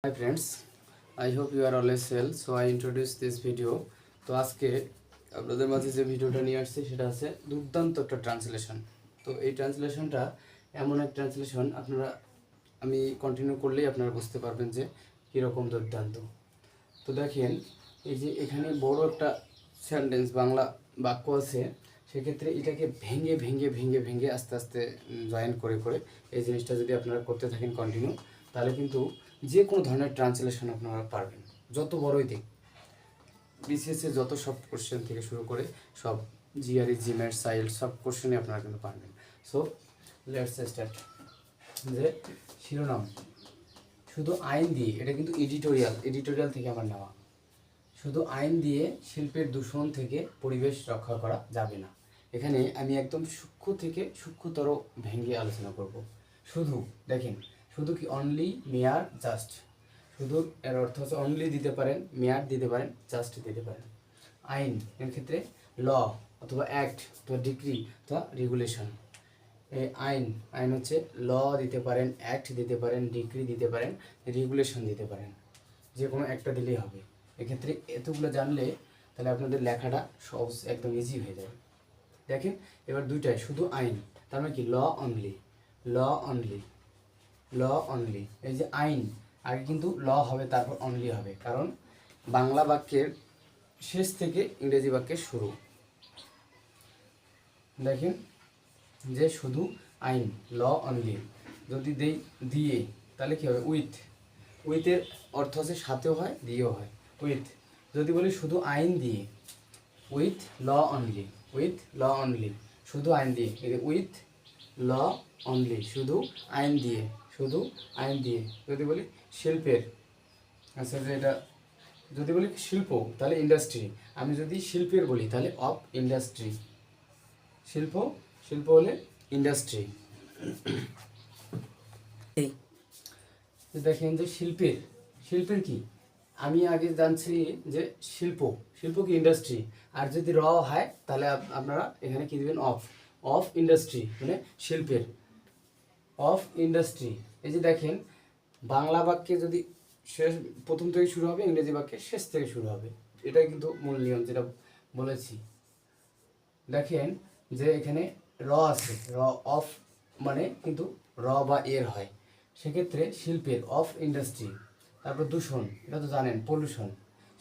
Hi friends, I hope you are always well. So I introduce this video. তো আজকে আপনাদের মাঝে যে ভিডিওটা নিয়ে আসছি সেটা আছে দুর্দান্ত একটা ট্রান্সলেশন। তো এই ট্রান্সলেশনটা এমন এক ট্রান্সলেশন আমি কন্টিনিউ করলেই আপনারা বুঝতে পারবেন যে কীরকম দুর্দান্ত। তো দেখেন এই যে এখানে বড় একটা সেন্টেন্স বাংলা বাক্য আছে, সেক্ষেত্রে এটাকে ভেঙে ভেঙে ভেঙে ভেঙে আস্তে আস্তে জয়েন করে করে এই জিনিসটা যদি আপনারা করতে থাকেন কন্টিনিউ, তাহলে কিন্তু যে কোনো ধরনের ট্রান্সলেশন আপনারা পারবেন, যত বড়ই দিক। বিসিএসে যত সব কোশ্চেন থেকে শুরু করে সব জিআরই জিম্যাট সাইল সব কোশ্চেনই আপনারা কিন্তু পারবেন। So let's start. যে শিরোনাম শুধু আইন দিয়ে, এটা কিন্তু এডিটোরিয়াল থেকে আমার নেওয়া। শুধু আইন দিয়ে শিল্পের দূষণ থেকে পরিবেশ রক্ষা করা যাবে না। এখানে আমি একদম সূক্ষ্ম থেকে সূক্ষ্মতর ভেঙে আলোচনা করব। শুধু দেখেন, শুধু কি অনলি, মেয়ার, জাস্ট। শুধু এর অর্থ হচ্ছে অনলি দিতে পারেন, মেয়ার দিতে পারেন, জাস্ট দিতে পারেন। আইন এর ক্ষেত্রে ল অথবা অ্যাক্ট অথবা ডিক্রি অথবা রেগুলেশন। এই আইন হচ্ছে ল দিতে পারেন, অ্যাক্ট দিতে পারেন, ডিক্রি দিতে পারেন, রেগুলেশন দিতে পারেন, যে কোনো একটা দিলেই হবে। এক্ষেত্রে এতগুলো জানলে তাহলে আপনাদের লেখাটা সহজ, একদম ইজি হয়ে যাবে। দেখেন এবার দুইটাই শুধু আইন, তার মানে কি ল অনলি, ল অনলি, ল অনলি। এই যে আইন আগে কিন্তু ল হবে তারপর অনলি হবে, কারণ বাংলা বাক্যের শেষ থেকে ইংরেজি বাক্যের শুরু। দেখেন যে শুধু আইন, ল অনলি। যদি দেই দিয়ে, তাহলে কী হবে উইথের অর্থ হচ্ছে সাথেও হয় দিয়েও হয়, উইথ। যদি বলি শুধু আইন দিয়ে, with law only, with law only, শুধু আইন দিয়ে, উইথ ল অনলি, শুধু আইন দিয়ে, শুধু আইন দিয়ে। যদি বলি শিল্পের, আচ্ছা যে এটা যদি বলি শিল্প তাহলে ইন্ডাস্ট্রি। আমি যদি শিল্পের বলি তাহলে অফ ইন্ডাস্ট্রি। শিল্প হলে ইন্ডাস্ট্রি। দেখেন যে শিল্পের কি, আমি আগে জানছি যে শিল্প কি ইন্ডাস্ট্রি, আর যদি র হয় তাহলে আপনারা এখানে কি দেবেন অফ ইন্ডাস্ট্রি, মানে শিল্পের অফ ইন্ডাস্ট্রি। এই যে দেখেন বাংলা বাক্যে যদি শেষ প্রথম থেকে শুরু হবে, ইংরেজি বাক্যে শেষ থেকে শুরু হবে, এটাই কিন্তু মূল নিয়ম যেটা বলেছি। দেখেন যে এখানে র আছে, র অফ মানে কিন্তু র বা এর হয়, সেক্ষেত্রে শিল্পের অফ ইন্ডাস্ট্রি। তারপর দূষণ, এটা তো জানেন পলিউশন,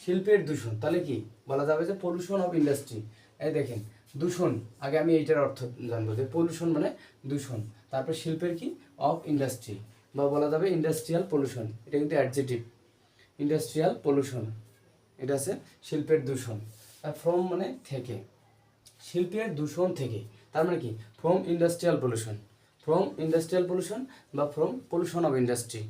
শিল্পের দূষণ, তাহলে কি বলা যাবে যে পলিউশন অফ ইন্ডাস্ট্রি। এই দেখেন দূষণ, আগে আমি এইটার অর্থ জানবো যে পলিউশন মানে দূষণ, তারপর শিল্পের কি অফ ইন্ডাস্ট্রি, বা বলা যাবে ইন্ডাস্ট্রিয়াল পলিউশন, এটা কিন্তু অ্যাডজেটিভ। ইন্ডাস্ট্রিয়াল পলিউশন এটা আছে শিল্পের দূষণ। আর ফ্রম মানে থেকে, শিল্পের দূষণ থেকে, তার মানে কি from industrial pollution, from industrial pollution বা from pollution of industry,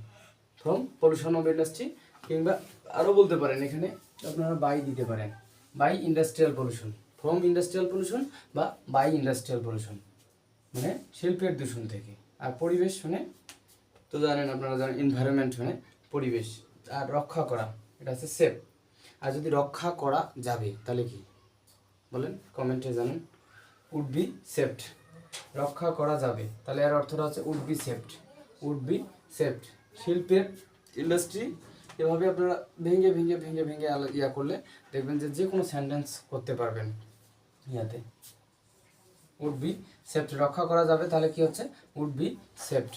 from pollution of industry. কিংবা আরও বলতে পারেন এখানে আপনারা বাই দিতে পারেন, by industrial pollution, from industrial pollution বা বাই ইন্ডাস্ট্রিয়াল পলিউশন, মানে শিল্পের দূষণ থেকে। আর পরিবেশ মানে তো জানেন, আপনারা জানেন এনভায়রনমেন্ট মানে পরিবেশ। আর রক্ষা করা এটা হচ্ছে সেফ। আর যদি রক্ষা করা যাবে তাহলে কি বলেন, কমেন্টে জানান। উড বি সেফড, রক্ষা করা যাবে তাহলে এর অর্থটা হচ্ছে উড বি সেফড, উড বি সেফড। শিল্পের ইন্ডাস্ট্রি, এভাবে আপনারা ভেঙে ভেঙে ভেঙে ভেঙে ইয়া করলে দেখবেন যে যে কোনো সেন্টেন্স করতে পারবেন ইয়াতে। উড বি সেফড, রক্ষা করা যাবে তাহলে কি হচ্ছে উড বি সেফড।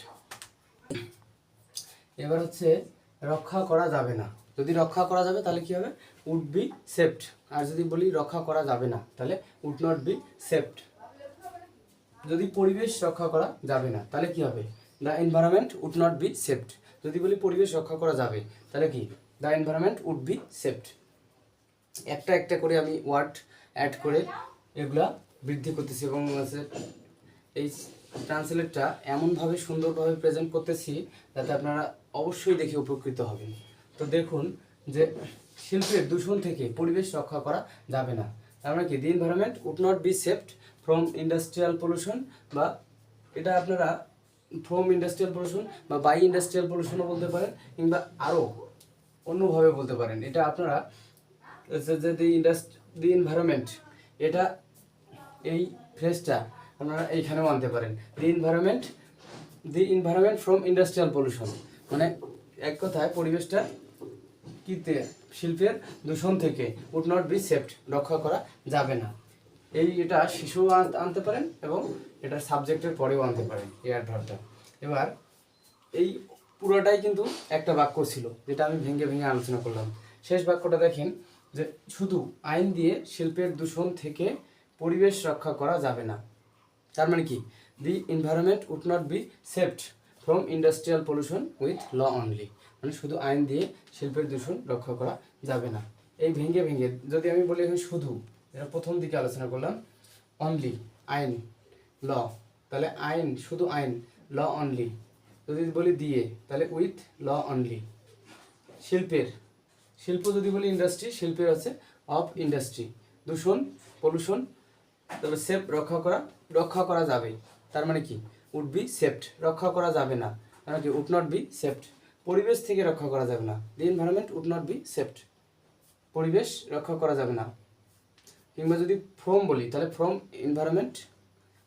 এবার হচ্ছে রক্ষা করা যাবে না, যদি রক্ষা করা যাবে তাহলে কি হবে উড বি সেফড। আর যদি বলি রক্ষা করা যাবে না তাহলে উড নট বি সেফড। যদি পরিবেশ রক্ষা করা যাবে না তাহলে কি হবে the environment would not be saved. যদি বলি পরিবেশ রক্ষা করা যাবে তাহলে কি the environment would be saved. একটা একটা করে আমি ওয়ার্ড অ্যাড করে এগুলা বৃদ্ধি করতেছি, এবং এই ট্রান্সলেটটা এমনভাবে সুন্দরভাবে প্রেজেন্ট করতেছি যাতে আপনারা অবশ্যই দেখে উপকৃত হবেন। তো দেখুন যে শিল্পের দূষণ থেকে পরিবেশ রক্ষা করা যাবে না, তার মানে কি the environment would not be saved from industrial pollution, বা এটা আপনারা ফ্রম ইন্ডাস্ট্রিয়াল পলিউশন বা বাই ইন্ডাস্ট্রিয়াল পলিউশনও বলতে পারেন, কিংবা আরও অন্যভাবে বলতে পারেন। এটা আপনারা যে দি এনভায়রনমেন্ট, এটা এই ফ্রেজটা আপনারা এইখানেও আনতে পারেন। দি এনভায়রনমেন্ট ফ্রম ইন্ডাস্ট্রিয়াল পলিউশন, মানে এক কথায় পরিবেশটা কিতে শিল্পের দূষণ থেকে উড নট বি সেভড, রক্ষা করা যাবে না। এটা শিশু আনতে পারেন এবং এটা সাবজেক্টের পরেও আনতে পারেন এই অ্যাডভার্বটা। এবার এই পুরোটাই কিন্তু একটা বাক্য ছিল যেটা আমি ভেঙে ভেঙে আলোচনা করলাম। শেষ বাক্যটা দেখেন যে শুধু আইন দিয়ে শিল্পের দূষণ থেকে পরিবেশ রক্ষা করা যাবে না। তার মানে কি, the environment would not be saved from industrial pollution with law only, মানে শুধু আইন দিয়ে শিল্পের দূষণ রক্ষা করা যাবে না। এই ভেঙে ভেঙে যদি আমি বলি এখন শুধু, এটা প্রথম দিকে আলোচনা করলাম, অনলি আইন ল, তাহলে আইন শুধু আইন, ল অনলি। যদি বলি দিয়ে, তাহলে উইথ ল অনলি। শিল্প যদি বলি ইন্ডাস্ট্রি, শিল্পের আছে অফ ইন্ডাস্ট্রি। দূষণ পলিউশন, তবে সেভ রক্ষা করা যাবে। তার মানে কি, উড বি সেভড, রক্ষা করা যাবে না। তার মানে কি, উড নট বি সেভড, পরিবেশ থেকে রক্ষা করা যাবে না। The environment would not be saved, পরিবেশ রক্ষা করা যাবে না। কিংবা যদি ফ্রম বলি, তাহলে from environment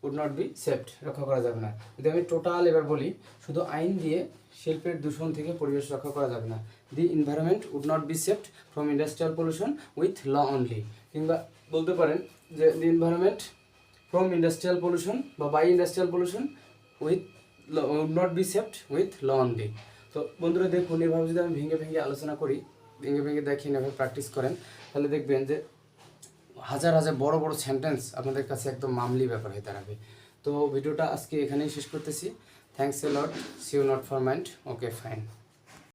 would not be saved, রক্ষা করা যাবে না। যদি আমি টোটাল এবার বলি, শুধু আইন দিয়ে শিল্পের দূষণ থেকে পরিবেশ রক্ষা করা যাবে না। The environment would not be saved from industrial pollution with law only. কিংবা বলতে পারেন যে the environment from industrial pollution বা by industrial pollution with would not be saved with law only. তো বন্ধুরা দেখুন, এভাবে যদি আমি ভেঙে ভেঙে আলোচনা করি, ভেঙে ভেঙে দেখেন, এভাবে প্র্যাকটিস করেন, তাহলে দেখবেন যে হাজার হাজার বড় বড় সেন্টেন্স আপনাদের কাছে একদম মামলি ব্যাপার হয়ে দাঁড়াবে। তো ভিডিওটা আজকে এখানেই শেষ করতেছি। Thanks a lot, see you not for mind, okay fine.